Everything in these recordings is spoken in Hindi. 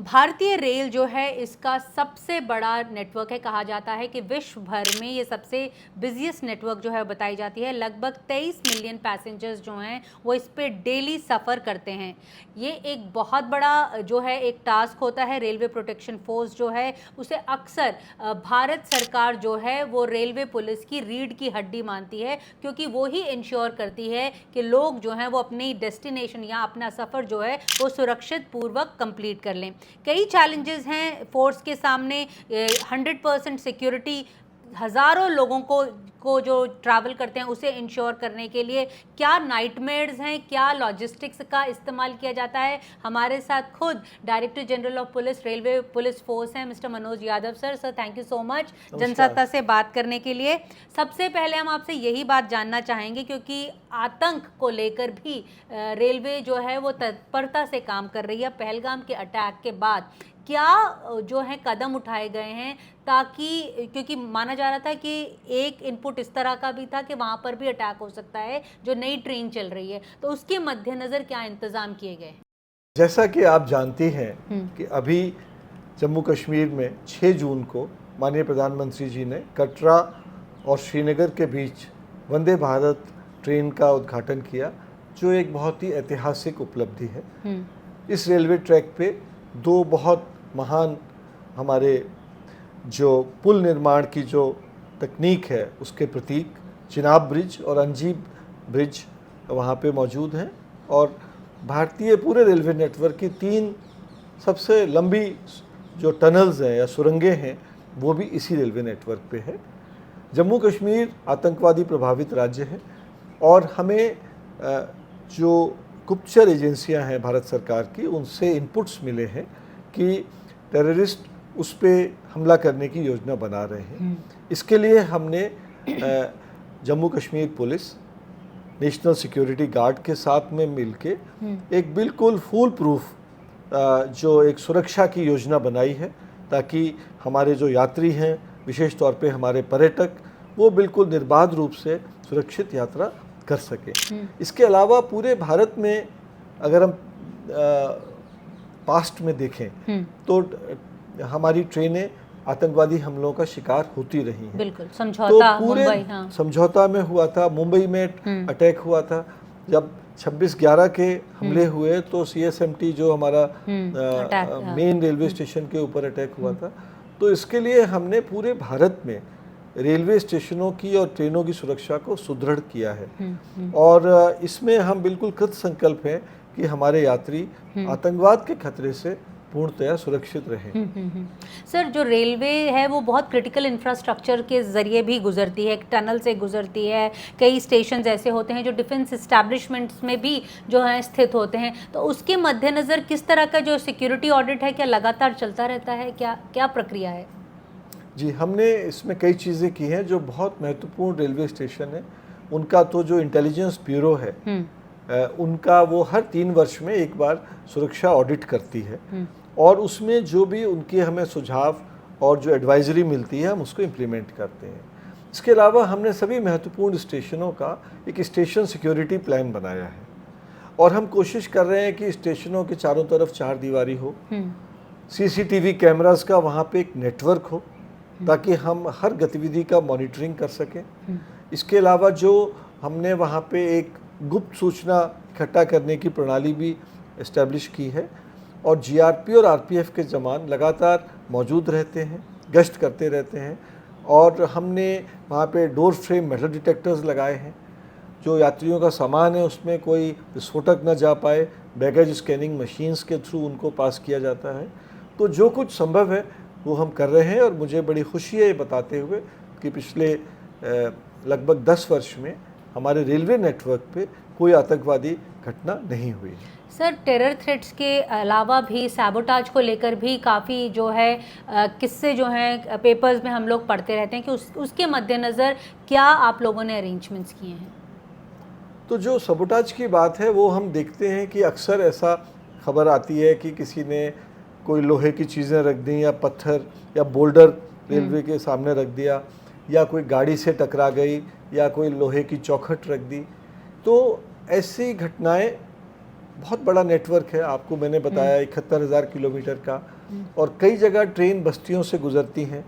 भारतीय रेल जो है इसका सबसे बड़ा नेटवर्क है। कहा जाता है कि विश्व भर में ये सबसे बिजिएस्ट नेटवर्क जो है बताई जाती है। लगभग 23 मिलियन पैसेंजर्स जो हैं वो इस पे डेली सफ़र करते हैं। ये एक बहुत बड़ा जो है एक टास्क होता है। रेलवे प्रोटेक्शन फोर्स जो है उसे अक्सर भारत सरकार जो है वो रेलवे पुलिस की रीढ़ की हड्डी मानती है, क्योंकि वो ही इंश्योर करती है कि लोग जो हैं वो अपनी डेस्टिनेशन या अपना सफ़र जो है वो सुरक्षित पूर्वक कंप्लीट कर लें। कई चैलेंजेस हैं फोर्स के सामने। 100% सिक्योरिटी हज़ारों लोगों को जो ट्रैवल करते हैं उसे इंश्योर करने के लिए क्या नाइटमेयर्स हैं, क्या लॉजिस्टिक्स का इस्तेमाल किया जाता है। हमारे साथ खुद director general of police railway police force हैं mister Manoj Yadav. Sir thank you so much Jansatta से बात करने के लिए। सबसे पहले हम आपसे यही बात जानना चाहेंगे, क्योंकि आतंक को लेकर भी रेलवे जो है वो तत्परता से काम कर रही है। पहलगाम के अटैक के बाद क्या जो है कदम उठाए गए हैं, ताकि क्योंकि माना जा रहा था कि एक इनपुट इस तरह का भी था कि वहाँ पर भी अटैक हो सकता है जो नई ट्रेन चल रही है, तो उसके मद्देनज़र क्या इंतज़ाम किए गए? जैसा कि आप जानती हैं कि अभी जम्मू कश्मीर में 6 जून को माननीय प्रधानमंत्री जी ने कटरा और श्रीनगर के बीच वंदे भारत ट्रेन का उद्घाटन किया, जो एक बहुत ही ऐतिहासिक उपलब्धि है। इस रेलवे ट्रैक पे 2 बहुत महान हमारे जो पुल निर्माण की जो तकनीक है उसके प्रतीक चिनाब ब्रिज और अंजीब ब्रिज वहाँ पे मौजूद हैं, और भारतीय पूरे रेलवे नेटवर्क की 3 सबसे लंबी जो टनल्स हैं या सुरंगें हैं वो भी इसी रेलवे नेटवर्क पे है। जम्मू कश्मीर आतंकवादी प्रभावित राज्य है, और हमें जो गुप्तचर एजेंसियां हैं भारत सरकार की, उनसे इनपुट्स मिले हैं कि टेररिस्ट उस पर हमला करने की योजना बना रहे हैं। इसके लिए हमने Jammu Kashmir police national security guard के साथ में मिलके एक बिल्कुल फूल प्रूफ जो एक सुरक्षा की योजना बनाई है, ताकि हमारे जो यात्री हैं, विशेष तौर पे हमारे पर्यटक, वो बिल्कुल निर्बाध रूप से सुरक्षित यात्रा कर सके। इसके अलावा पूरे भारत में अगर हम पास्ट में देखें तो हमारी ट्रेनें आतंकवादी हमलों का शिकार होती रही हैं। बिल्कुल, समझौता तो पूरे मुंबई, हाँ। समझौता में हुआ था, मुंबई में अटैक हुआ था। जब 26/11 के हमले हुए तो CSMT जो हमारा मेन रेलवे स्टेशन के ऊपर अटैक हुआ था। तो इसके लिए हमने पूरे भारत में रेलवे स्टेशनों की और ट्रेनों की सुरक्षा को सुदृढ़ किया है, और इसमें हम बिल्कुल कृत संकल्प हैं कि हमारे यात्री आतंकवाद के खतरे से पूर्णतया सुरक्षित रहें। सर, जो रेलवे है वो बहुत क्रिटिकल इंफ्रास्ट्रक्चर के ज़रिए भी गुजरती है, टनल से गुजरती है। कई स्टेशन ऐसे होते हैं जो डिफेंस इस्टेब्लिशमेंट्स में भी जो है स्थित होते हैं, तो उसके मद्देनज़र किस तरह का जो सिक्योरिटी ऑडिट है क्या लगातार चलता रहता है, क्या प्रक्रिया है? जी, हमने इसमें कई चीज़ें की हैं। जो बहुत महत्वपूर्ण रेलवे स्टेशन है उनका तो जो इंटेलिजेंस ब्यूरो है उनका वो हर 3 वर्ष में एक बार सुरक्षा ऑडिट करती है, और उसमें जो भी उनके हमें सुझाव और जो एडवाइजरी मिलती है हम उसको इम्प्लीमेंट करते हैं। इसके अलावा हमने सभी महत्वपूर्ण स्टेशनों का एक स्टेशन सिक्योरिटी प्लान बनाया है, और हम कोशिश कर रहे हैं कि स्टेशनों के चारों तरफ 4 दीवारी हो, CCTV कैमरास का वहाँ पे एक नेटवर्क हो, ताकि हम हर गतिविधि का मॉनिटरिंग कर सकें। इसके अलावा जो हमने वहाँ पे एक गुप्त सूचना इकट्ठा करने की प्रणाली भी इस्टेब्लिश की है, और GRP और RPF के जवान लगातार मौजूद रहते हैं, गश्त करते रहते हैं, और हमने वहाँ पे डोर फ्रेम मेटल डिटेक्टर्स लगाए हैं। जो यात्रियों का सामान है उसमें कोई विस्फोटक न जा पाए, बैगेज स्कैनिंग मशीन्स के थ्रू उनको पास किया जाता है। तो जो कुछ संभव है वो हम कर रहे हैं, और मुझे बड़ी खुशी है ये बताते हुए कि पिछले लगभग 10 वर्ष में हमारे रेलवे नेटवर्क पे कोई आतंकवादी घटना नहीं हुई। सर, टेरर थ्रेट्स के अलावा भी सैबोटाज को लेकर भी काफ़ी जो है किस्से जो हैं पेपर्स में हम लोग पढ़ते रहते हैं कि उसके मद्देनज़र क्या आप लोगों ने अरेंजमेंट्स किए हैं? तो जो सैबोटाज की बात है वो हम देखते हैं कि अक्सर ऐसा खबर आती है कि किसी ने कोई लोहे की चीज़ें रख दी, या पत्थर या बोल्डर रेलवे के सामने रख दिया, या कोई गाड़ी से टकरा गई, या कोई लोहे की चौखट रख दी। तो ऐसी घटनाएं बहुत बड़ा नेटवर्क है, आपको मैंने बताया 71,000 किलोमीटर का, और कई जगह ट्रेन बस्तियों से गुजरती हैं,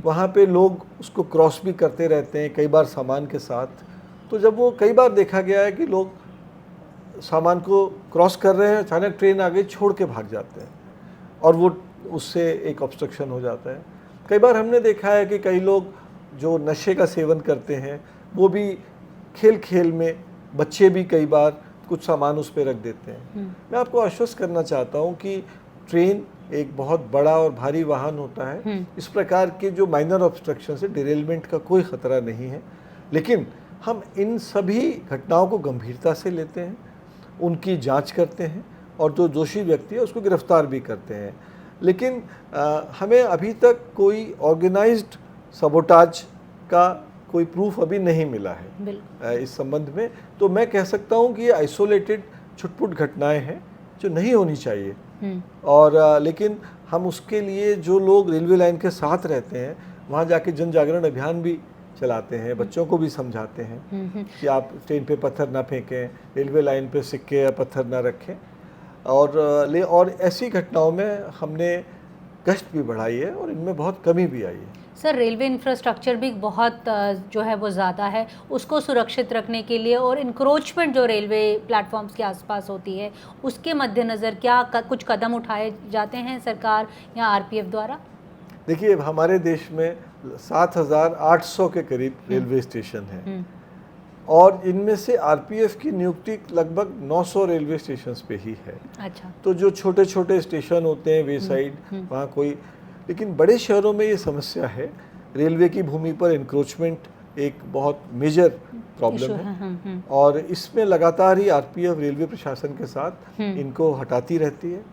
वहाँ पे लोग उसको क्रॉस भी करते रहते हैं, कई बार सामान के साथ। तो जब वो कई बार देखा गया है कि लोग सामान को क्रॉस कर रहे हैं, अचानक ट्रेन आगे छोड़ के भाग जाते हैं और वो उससे एक ऑब्स्ट्रक्शन हो जाता है। कई बार हमने देखा है कि कई लोग जो नशे का सेवन करते हैं वो भी खेल खेल में, बच्चे भी कई बार कुछ सामान उस पर रख देते हैं। मैं आपको आश्वस्त करना चाहता हूँ कि ट्रेन एक बहुत बड़ा और भारी वाहन होता है, इस प्रकार के जो माइनर ऑब्स्ट्रक्शन से डिरेलमेंट का कोई खतरा नहीं है, लेकिन हम इन सभी घटनाओं को गंभीरता से लेते हैं, उनकी जांच करते हैं और जो दोषी व्यक्ति है उसको गिरफ्तार भी करते हैं। लेकिन हमें अभी तक कोई ऑर्गेनाइज्ड सबोटाज का कोई प्रूफ अभी नहीं मिला है इस संबंध में। तो मैं कह सकता हूं कि ये आइसोलेटेड छुटपुट घटनाएं हैं जो नहीं होनी चाहिए, और लेकिन हम उसके लिए जो लोग रेलवे लाइन के साथ रहते हैं वहाँ जाके जन जागरण अभियान भी चलाते हैं, बच्चों को भी समझाते हैं कि आप ट्रेन पे पत्थर ना फेंकें, रेलवे लाइन पे सिक्के या पत्थर ना रखें, और ऐसी घटनाओं में हमने गश्त भी बढ़ाई है और इनमें बहुत कमी भी आई है। सर, रेलवे इंफ्रास्ट्रक्चर भी बहुत जो है वो ज़्यादा है, उसको सुरक्षित रखने के लिए और इंक्रोचमेंट जो रेलवे प्लेटफॉर्म्स के आसपास होती है उसके मद्देनज़र क्या कुछ कदम उठाए जाते हैं सरकार या आरपीएफ द्वारा? देखिए, हमारे देश में 7,800 के करीब रेलवे स्टेशन हैं और इनमें से आरपीएफ की नियुक्ति लगभग 900 रेलवे स्टेशंस पे ही है। अच्छा। तो जो छोटे छोटे स्टेशन होते हैं वे साइड, वहाँ कोई, लेकिन बड़े शहरों में ये समस्या है, रेलवे की भूमि पर इंक्रोचमेंट एक बहुत मेजर प्रॉब्लम है और इसमें लगातार ही आरपीएफ रेलवे प्रशासन के साथ इनको हटाती रहती है।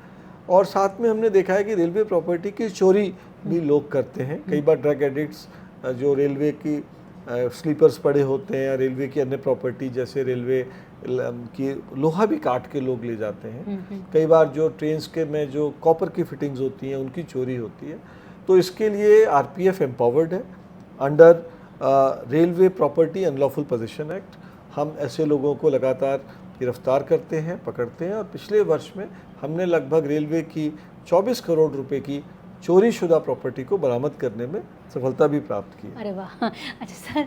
और साथ में हमने देखा है कि रेलवे प्रॉपर्टी की चोरी भी लोग करते हैं। कई बार ड्रग एडिक्ट्स जो रेलवे की स्लीपर्स पड़े होते हैं या रेलवे की अन्य प्रॉपर्टी जैसे रेलवे की लोहा भी काट के लोग ले जाते हैं। कई बार जो ट्रेन्स के में जो कॉपर की फिटिंग्स होती हैं उनकी चोरी होती है। तो इसके लिए आरपीएफ एम्पावर्ड है under railway property unlawful possession act. हम ऐसे लोगों को लगातार गिरफ्तार करते हैं, पकड़ते हैं और पिछले वर्ष में हमने लगभग रेलवे की 24 करोड़ रुपए की चोरी शुदा प्रॉपर्टी को बरामद करने में सफलता भी प्राप्त की। अरे वाह। अच्छा सर,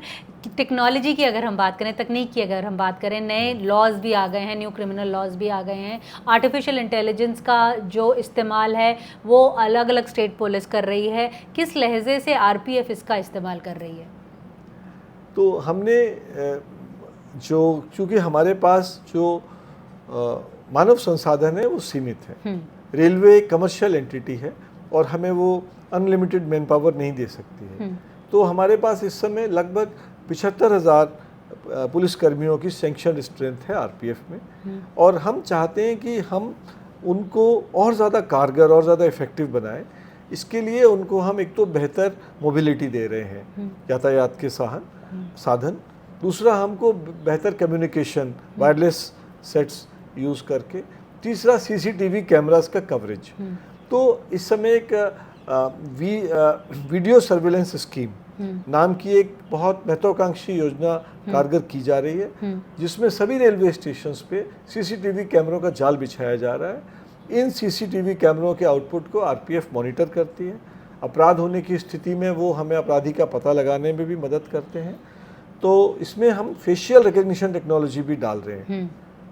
टेक्नोलॉजी की अगर हम बात करें, तकनीक की अगर हम बात करें, नए लॉज भी आ गए हैं, न्यू क्रिमिनल लॉज भी आ गए हैं, आर्टिफिशियल इंटेलिजेंस का जो इस्तेमाल है वो अलग अलग स्टेट पुलिस कर रही है, किस लहजे से आरपीएफ इसका इस्तेमाल कर रही है? तो हमने जो, चूँकि हमारे पास जो मानव संसाधन है वो सीमित है, रेलवे कमर्शियल एंटिटी है और हमें वो अनलिमिटेड मैन पावर नहीं दे सकती है। तो हमारे पास इस समय लगभग 75,000 पुलिसकर्मियों की सैंक्शन स्ट्रेंथ है आरपीएफ में और हम चाहते हैं कि हम उनको और ज़्यादा कारगर और ज़्यादा इफ़ेक्टिव बनाएं। इसके लिए उनको हम एक तो बेहतर मोबिलिटी दे रहे हैं, यातायात के साधन, दूसरा हमको बेहतर कम्युनिकेशन, वायरलेस सेट्स यूज़ करके, तीसरा सीसीटीवी कैमरास का कवरेज। तो इस समय एक वीडियो सर्विलेंस स्कीम नाम की एक बहुत महत्वाकांक्षी योजना कारगर की जा रही है, जिसमें सभी रेलवे स्टेशंस पे सीसीटीवी कैमरों का जाल बिछाया जा रहा है। इन सीसीटीवी कैमरों के आउटपुट को आरपीएफ मॉनिटर करती है। अपराध होने की स्थिति में वो हमें अपराधी का पता लगाने में भी मदद करते हैं। तो इसमें हम फेशियल रिकग्निशन टेक्नोलॉजी भी डाल रहे हैं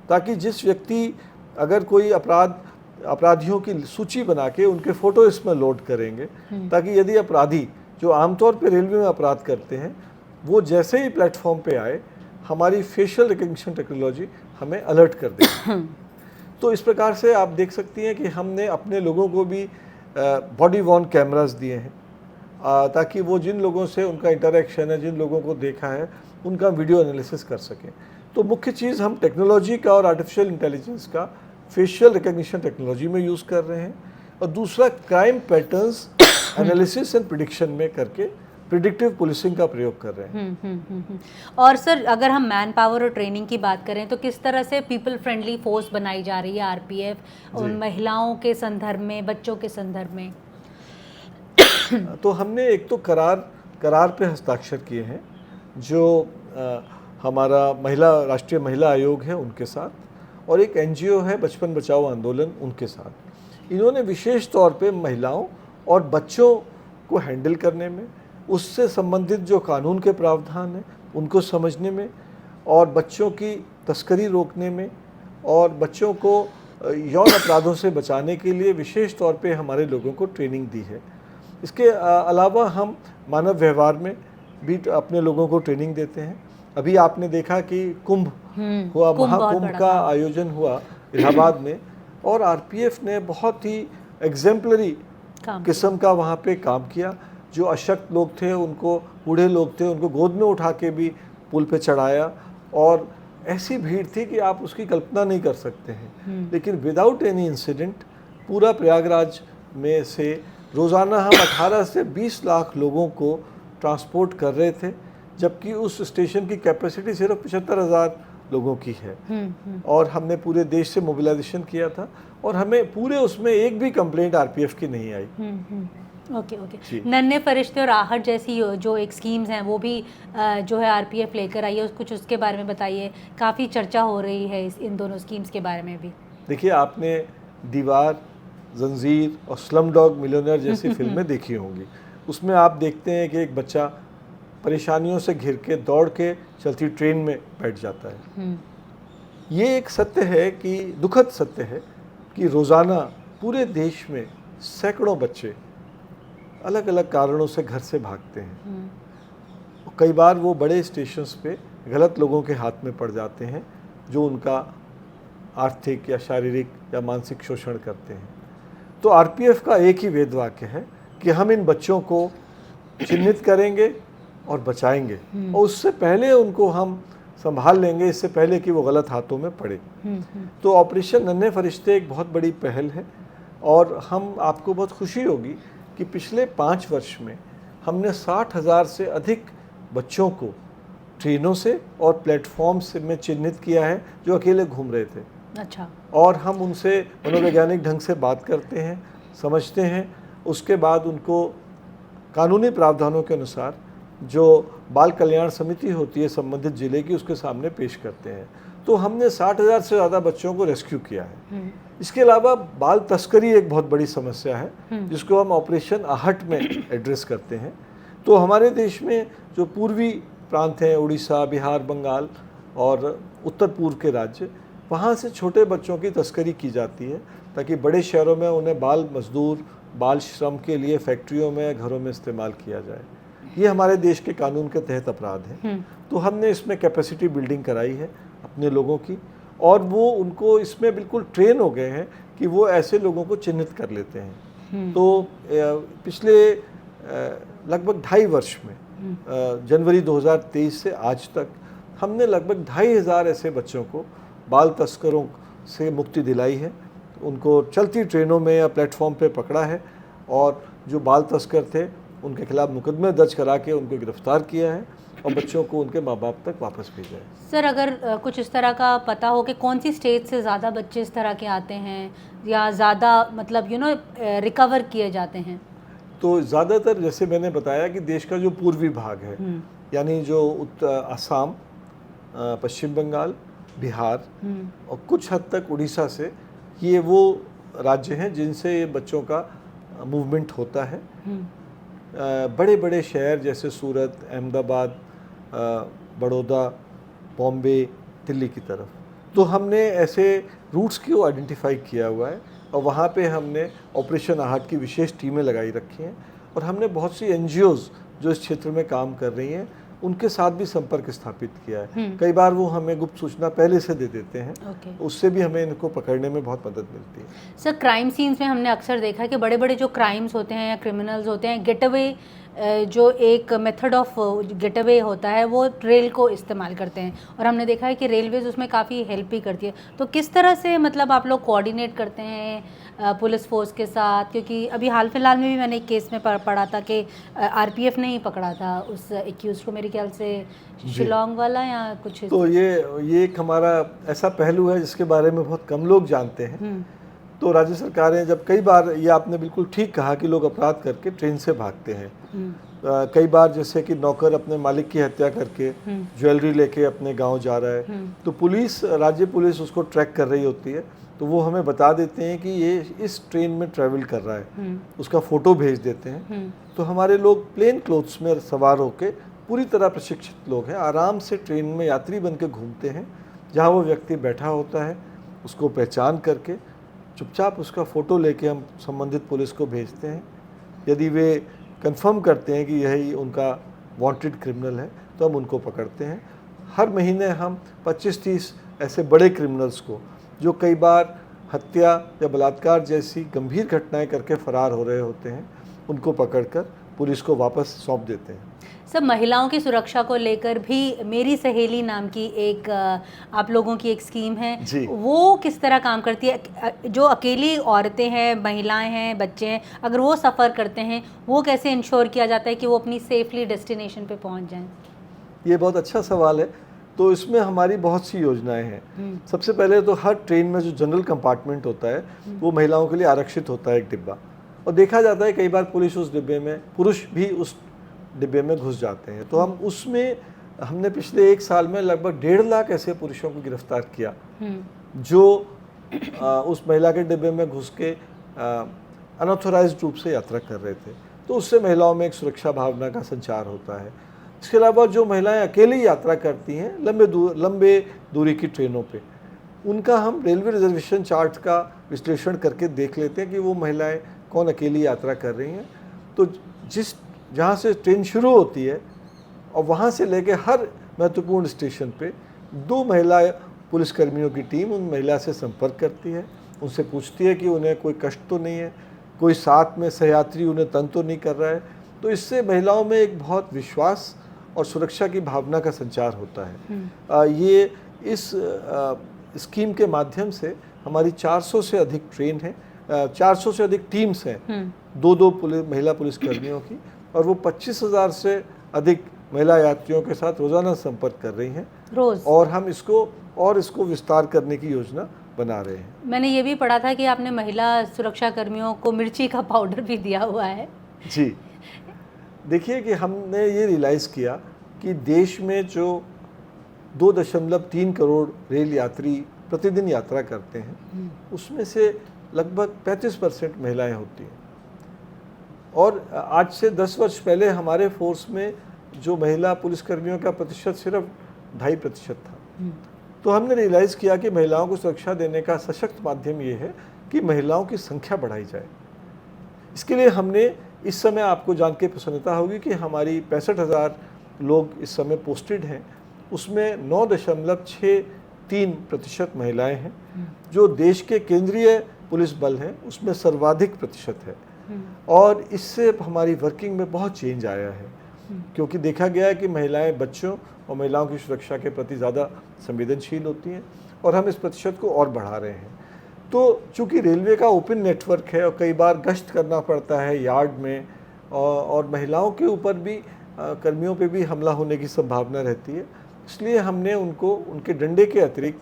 ताकि जिस व्यक्ति, अगर कोई अपराधियों की सूची बना के उनके फ़ोटो इसमें लोड करेंगे, ताकि यदि अपराधी जो आमतौर पे रेलवे में अपराध करते हैं वो जैसे ही प्लेटफॉर्म पे आए, हमारी फेशियल रिकग्निशन टेक्नोलॉजी हमें अलर्ट कर देगी। तो इस प्रकार से आप देख सकती हैं कि हमने अपने लोगों को भी बॉडी वॉर्न कैमरास दिए हैं ताकि वो जिन लोगों से उनका इंटरेक्शन है, जिन लोगों को देखा है, उनका वीडियो एनालिसिस कर सकें। तो मुख्य चीज़ हम टेक्नोलॉजी का और आर्टिफिशियल इंटेलिजेंस का फेशियल रिकग्निशन टेक्नोलॉजी में यूज़ कर रहे हैं और दूसरा crime patterns analysis and prediction में करके प्रिडिक्टिव पुलिसिंग का प्रयोग कर रहे हैं। और सर, अगर हम मैन पावर और ट्रेनिंग की बात करें तो किस तरह से पीपल फ्रेंडली फोर्स बनाई जा रही है आरपीएफ और महिलाओं के संदर्भ में, बच्चों के संदर्भ में? तो हमने एक तो करार पे हस्ताक्षर किए हैं जो हमारा राष्ट्रीय महिला आयोग है उनके साथ, और एक एनजीओ है बचपन बचाओ आंदोलन, उनके साथ। इन्होंने विशेष तौर पे महिलाओं और बच्चों को हैंडल करने में, उससे संबंधित जो कानून के प्रावधान हैं उनको समझने में, और बच्चों की तस्करी रोकने में, और बच्चों को यौन अपराधों से बचाने के लिए विशेष तौर पे हमारे लोगों को ट्रेनिंग दी है। इसके अलावा हम मानव व्यवहार में भी अपने लोगों को ट्रेनिंग देते हैं। अभी आपने देखा कि कुंभ हुआ, महाकुंभ का आयोजन हुआ इलाहाबाद में, और आरपीएफ ने बहुत ही एग्जेम्पलरी किस्म का वहाँ पे काम किया। जो अशक्त लोग थे उनको, बूढ़े लोग थे उनको गोद में उठा के भी पुल पे चढ़ाया, और ऐसी भीड़ थी कि आप उसकी कल्पना नहीं कर सकते हैं। लेकिन विदाउट एनी इंसिडेंट पूरा प्रयागराज में से रोज़ाना हम 18 से 20 लाख लोगों को ट्रांसपोर्ट कर रहे थे, जबकि उस स्टेशन की कैपेसिटी सिर्फ 75,000 लोगों की है। और हमने पूरे देश से मोबिलाइजेशन किया था, और हमें पूरे उसमें एक भी कंप्लेंट आरपीएफ की नहीं आई। ओके। नन्हे फरिश्ते और आहट जैसी जो एक स्कीम्स हैं वो भी जो है आरपीएफ लेकर आई है, कुछ उसके बारे में बताइए। काफ़ी चर्चा हो रही है इन दोनों स्कीम्स के बारे में भी। देखिए, आपने दीवार, जंजीर और स्लम डॉग मिलियनेयर जैसी फिल्में देखी होंगी। उसमें आप देखते हैं कि एक बच्चा परेशानियों से घिर के दौड़ के चलती ट्रेन में बैठ जाता है। ये एक सत्य है कि, दुखद सत्य है कि रोज़ाना पूरे देश में सैकड़ों बच्चे अलग अलग कारणों से घर से भागते हैं। कई बार वो बड़े स्टेशंस पे गलत लोगों के हाथ में पड़ जाते हैं, जो उनका आर्थिक या शारीरिक या मानसिक शोषण करते हैं। तो आरपीएफ का एक ही वेद वाक्य है कि हम इन बच्चों को चिन्हित करेंगे और बचाएंगे, और उससे पहले उनको हम संभाल लेंगे, इससे पहले कि वो गलत हाथों में पड़े। तो ऑपरेशन नन्हे फरिश्ते एक बहुत बड़ी पहल है, और हम, आपको बहुत खुशी होगी कि पिछले 5 वर्ष में हमने 60,000 से अधिक बच्चों को ट्रेनों से और प्लेटफॉर्म से में चिन्हित किया है जो अकेले घूम रहे थे। अच्छा। और हम उनसे मनोवैज्ञानिक ढंग से बात करते हैं, समझते हैं, उसके बाद उनको कानूनी प्रावधानों के अनुसार जो बाल कल्याण समिति होती है संबंधित जिले की, उसके सामने पेश करते हैं। तो हमने 60,000 से ज़्यादा बच्चों को रेस्क्यू किया है। इसके अलावा बाल तस्करी एक बहुत बड़ी समस्या है, जिसको हम ऑपरेशन आहट में एड्रेस करते हैं। तो हमारे देश में जो पूर्वी प्रांत हैं, उड़ीसा, बिहार, बंगाल और उत्तर पूर्व के राज्य, वहाँ से छोटे बच्चों की तस्करी की जाती है, ताकि बड़े शहरों में उन्हें बाल मजदूर, बाल श्रम के लिए फैक्ट्रियों में, घरों में इस्तेमाल किया जाए। ये हमारे देश के कानून के तहत अपराध है। तो हमने इसमें कैपेसिटी बिल्डिंग कराई है अपने लोगों की, और वो उनको इसमें बिल्कुल ट्रेन हो गए हैं कि वो ऐसे लोगों को चिन्हित कर लेते हैं। तो पिछले लगभग 2.5 वर्ष में, जनवरी 2023 से आज तक, हमने लगभग 2,500 ऐसे बच्चों को बाल तस्करों से मुक्ति दिलाई है। उनको चलती ट्रेनों में या प्लेटफॉर्म पे पकड़ा है, और जो बाल तस्कर थे उनके खिलाफ मुकदमे दर्ज करा के उनको गिरफ्तार किया है, और बच्चों को उनके माँ बाप तक वापस भेजा है। सर, अगर कुछ इस तरह का पता हो कि कौन सी स्टेट से ज़्यादा बच्चे इस तरह के आते हैं, या ज़्यादा मतलब रिकवर किए जाते हैं? तो ज़्यादातर, जैसे मैंने बताया कि देश का जो पूर्वी भाग है, यानी जो असम, पश्चिम बंगाल, बिहार और कुछ हद तक उड़ीसा से, ये वो राज्य हैं जिनसे ये बच्चों का मूवमेंट होता है। बड़े बड़े शहर जैसे सूरत, अहमदाबाद, बड़ौदा, बॉम्बे, दिल्ली की तरफ, तो हमने ऐसे रूट्स को आइडेंटिफाई किया हुआ है, और वहाँ पे हमने ऑपरेशन आहट की विशेष टीमें लगाई रखी हैं, और हमने बहुत सी एनजीओज़ जो इस क्षेत्र में काम कर रही हैं उनके साथ भी संपर्क स्थापित किया है। कई बार वो हमें गुप्त सूचना पहले से दे देते हैं, उससे भी हमें इनको पकड़ने में बहुत मदद मिलती है। सर, क्राइम सीन्स में हमने अक्सर देखा है कि बड़े बड़े जो क्राइम्स होते हैं या क्रिमिनल्स होते हैं, गेट अवे, जो एक मेथड ऑफ गेट अवे होता है, वो रेल को इस्तेमाल करते हैं, और हमने देखा है कि रेलवेज उसमें काफ़ी हेल्प भी करती है। तो किस तरह से मतलब आप लोग कोऑर्डिनेट करते हैं पुलिस फोर्स के साथ? क्योंकि अभी हाल फिलहाल में भी मैंने एक केस में पढ़ा था कि आरपीएफ ने ही पकड़ा था उस एक्यूज को, मेरे ख्याल से शिलोंग वाला या कुछ। तो ये एक हमारा ऐसा पहलू है जिसके बारे में बहुत कम लोग जानते हैं तो राज्य सरकारें जब कई बार, ये आपने बिल्कुल ठीक कहा कि लोग अपराध करके ट्रेन से भागते हैं। कई बार जैसे कि नौकर अपने मालिक की हत्या करके ज्वेलरी लेके अपने गांव जा रहा है, तो पुलिस, राज्य पुलिस उसको ट्रैक कर रही होती है, तो वो हमें बता देते हैं कि ये इस ट्रेन में ट्रैवल कर रहा है, उसका फ़ोटो भेज देते हैं। तो हमारे लोग प्लेन क्लोथ्स में सवार होकर पूरी तरह प्रशिक्षित लोग हैं, आराम से ट्रेन में यात्री बन के घूमते हैं। जहाँ वो व्यक्ति बैठा होता है उसको पहचान करके चुपचाप उसका फ़ोटो लेके हम संबंधित पुलिस को भेजते हैं। यदि वे कंफर्म करते हैं कि यही उनका वांटेड क्रिमिनल है तो हम उनको पकड़ते हैं। हर महीने हम 25-30 ऐसे बड़े क्रिमिनल्स को, जो कई बार हत्या या बलात्कार जैसी गंभीर घटनाएं करके फरार हो रहे होते हैं, उनको पकड़कर पुलिस को वापस सौंप देते हैं। सब महिलाओं की सुरक्षा को लेकर भी मेरी सहेली नाम की एक आप लोगों की एक स्कीम है जी। वो किस तरह काम करती है? जो अकेली औरतें हैं, महिलाएं हैं, बच्चे हैं, अगर वो सफ़र करते हैं, वो कैसे इंश्योर किया जाता है कि वो अपनी सेफली डेस्टिनेशन पे पहुंच जाएं? ये बहुत अच्छा सवाल है। तो इसमें हमारी बहुत सी योजनाएं हैं। सबसे पहले तो हर ट्रेन में जो जनरल कंपार्टमेंट होता है वो महिलाओं के लिए आरक्षित होता है, एक डिब्बा। और देखा जाता है कई बार पुलिस उस डिब्बे में, पुरुष भी उस डिब्बे में घुस जाते हैं। तो हम उसमें, हमने पिछले 1 साल में लगभग 1.5 लाख ऐसे पुरुषों को गिरफ्तार किया जो उस महिला के डिब्बे में घुस के अनऑथोराइज्ड रूप से यात्रा कर रहे थे। तो उससे महिलाओं में एक सुरक्षा भावना का संचार होता है। इसके अलावा जो महिलाएं अकेली यात्रा करती हैं लंबे दूरी की ट्रेनों पे, उनका हम रेलवे रिजर्वेशन चार्ट का विश्लेषण करके देख लेते हैं कि वो महिलाएं कौन अकेली यात्रा कर रही हैं। तो जहाँ से ट्रेन शुरू होती है और वहाँ से लेके हर महत्वपूर्ण स्टेशन पे 2 महिला पुलिसकर्मियों की टीम उन महिला से संपर्क करती है, उनसे पूछती है कि उन्हें कोई कष्ट तो नहीं है, कोई साथ में सहयात्री उन्हें तंग तो नहीं कर रहा है। तो इससे महिलाओं में एक बहुत विश्वास और सुरक्षा की भावना का संचार होता है। ये इस स्कीम के माध्यम से हमारी 400 से अधिक ट्रेन है, 400 से अधिक टीम्स हैं, 2-2 महिला पुलिसकर्मियों की, और वो 25,000 से अधिक महिला यात्रियों के साथ रोजाना संपर्क कर रही हैं रोज। और हम इसको विस्तार करने की योजना बना रहे हैं। मैंने ये भी पढ़ा था कि आपने महिला सुरक्षा कर्मियों को मिर्ची का पाउडर भी दिया हुआ है। जी, देखिए कि हमने ये रियलाइज़ किया कि देश में जो 2.3 करोड़ रेल यात्री प्रतिदिन यात्रा करते हैं, उसमें से लगभग 35% महिलाएं होती हैं। और आज से 10 वर्ष पहले हमारे फोर्स में जो महिला पुलिसकर्मियों का प्रतिशत सिर्फ 2.5% था। तो हमने रियलाइज़ किया कि महिलाओं को सुरक्षा देने का सशक्त माध्यम ये है कि महिलाओं की संख्या बढ़ाई जाए। इसके लिए हमने, इस समय आपको जान के प्रसन्नता होगी कि हमारी 65,000 लोग इस समय पोस्टेड हैं, उसमें 9.63% महिलाएं हैं। जो देश के केंद्रीय पुलिस बल हैं उसमें सर्वाधिक प्रतिशत है। और इससे हमारी वर्किंग में बहुत चेंज आया है, क्योंकि देखा गया है कि महिलाएं बच्चों और महिलाओं की सुरक्षा के प्रति ज़्यादा संवेदनशील होती हैं, और हम इस प्रतिशत को और बढ़ा रहे हैं। तो चूँकि रेलवे का ओपन नेटवर्क है और कई बार गश्त करना पड़ता है यार्ड में, और महिलाओं के ऊपर भी, कर्मियों पे भी हमला होने की संभावना रहती है, इसलिए हमने उनको, उनके डंडे के अतिरिक्त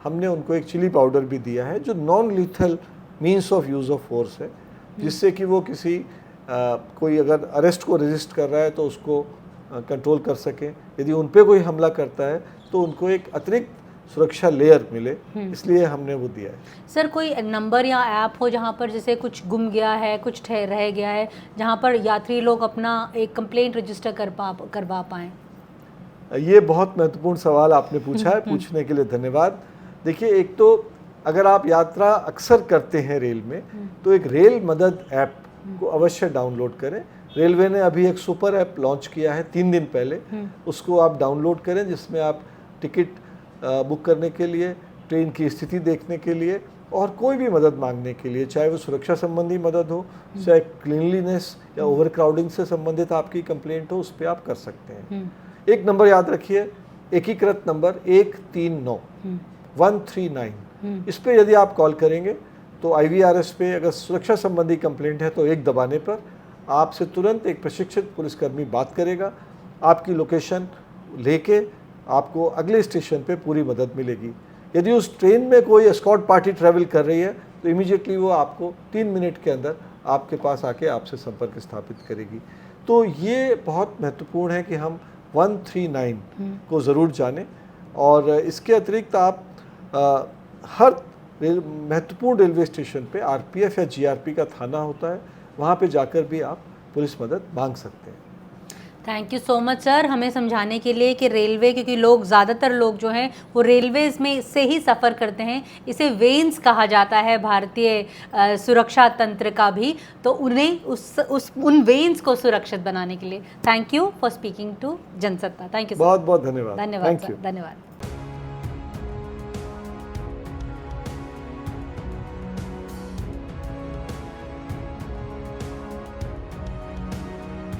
हमने उनको एक चिली पाउडर भी दिया है जो non lethal means of use of force है, जिससे कि वो किसी कोई अगर अरेस्ट को रेजिस्ट कर रहा है तो उसको कंट्रोल कर सके। यदि उन पे कोई हमला करता है तो उनको एक अतिरिक्त सुरक्षा लेयर मिले, इसलिए हमने वो दिया है। सर, कोई नंबर या ऐप हो जहाँ पर जैसे कुछ गुम गया है, कुछ रह गया है, जहाँ पर यात्री लोग अपना एक कंप्लेंट रजिस्टर करवा पाएँ? ये बहुत महत्वपूर्ण सवाल आपने पूछा है, पूछने के लिए धन्यवाद। देखिए, एक तो अगर आप यात्रा अक्सर करते हैं रेल में, तो एक रेल मदद ऐप को अवश्य डाउनलोड करें। रेलवे ने अभी एक सुपर ऐप लॉन्च किया है 3 दिन पहले, उसको आप डाउनलोड करें, जिसमें आप टिकट बुक करने के लिए, ट्रेन की स्थिति देखने के लिए और कोई भी मदद मांगने के लिए, चाहे वो सुरक्षा संबंधी मदद हो, चाहे क्लीनलीनेस या ओवरक्राउडिंग से संबंधित आपकी कंप्लेंट हो, उस पर आप कर सकते हैं। एक नंबर याद रखिए, एकीकृत नंबर 139। इस पे यदि आप कॉल करेंगे तो IVRS पे अगर सुरक्षा संबंधी कंप्लेंट है तो 1 दबाने पर आपसे तुरंत एक प्रशिक्षित पुलिसकर्मी बात करेगा, आपकी लोकेशन लेके आपको अगले स्टेशन पे पूरी मदद मिलेगी। यदि उस ट्रेन में कोई एस्कॉर्ट पार्टी ट्रैवल कर रही है तो इमीडिएटली वो आपको 3 मिनट के अंदर आपके पास आके आपसे संपर्क स्थापित करेगी। तो ये बहुत महत्वपूर्ण है कि हम 139 को ज़रूर जानें। और इसके अतिरिक्त आप हर महत्वपूर्ण रेलवे स्टेशन पे आरपीएफ या जीआरपी का थाना होता है, वहाँ पे जाकर भी आप पुलिस मदद मांग सकते हैं। Thank you so much sir, हमें समझाने के लिए कि रेलवे, क्योंकि लोग ज़्यादातर लोग जो हैं वो रेलवेज़ में से ही सफ़र करते हैं, इसे वेन्स कहा जाता है भारतीय सुरक्षा तंत्र का भी, तो उन्हें उन वेन्स को सुरक्षित बनाने के लिए thank you for speaking to Jansatta. Thank you, बहुत बहुत धन्यवाद। धन्यवाद, थैंक यू। धन्यवाद।